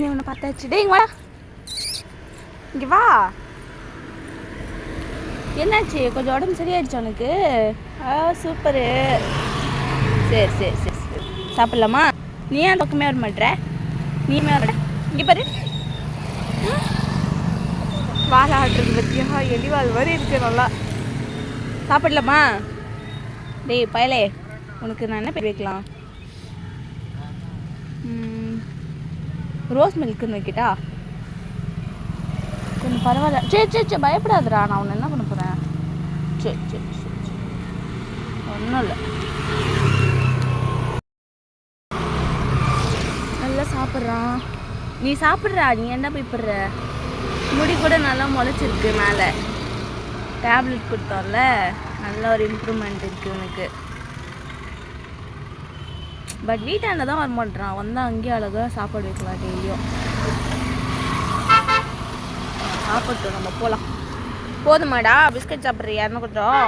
இவனை பார்த்தாச்சு. டேய் வா, இங்கே வா. என்னாச்சு, கொஞ்சம் உடம்பு சரியாயிடுச்சு உனக்கு? சூப்பரு. சரி சரி சரி சரி, சாப்பிட்லாமா? நீ ஏன் பக்கமே வர மாட்டேற? நீமே வர. இங்கே பாரு, வாழை ஆடுறது பற்றியா? எலிவாள் மாதிரி இருக்கு. நல்லா சாப்பிடலாமா? டேய் பயலே, உனக்கு நான் என்ன பேர் வைக்கலாம்? ரோஸ் மில்க்குன்னு வைக்கிட்டா? கொஞ்சம் பரவாயில்ல. சரி சரி சரி, பயப்படாதடா. நான் உன்னை என்ன பண்ண போகிறேன்? சரி சரி சரி சரி, ஒன்றும் இல்லை. நல்லா சாப்பிட்றான். நீ சாப்பிட்றா, நீ என்ன போய்ப்படுற? முடி கூட நல்லா முளைச்சிருக்கு மேலே. டேப்லெட் கொடுத்தோம்ல, நல்ல ஒரு இம்ப்ரூவ்மெண்ட் இருக்குது உனக்கு. பட் வீட்டாண்ட தான் வரமாட்டான். வந்தால் அங்கேயே அழகாக சாப்பாடு வைக்கலாம் டெய்லியும். சாப்பிட்டோம், நம்ம போகலாம். போதுமாடா? பிஸ்கட் சாப்பிட்றியா? இன்னும் கொஞ்சம்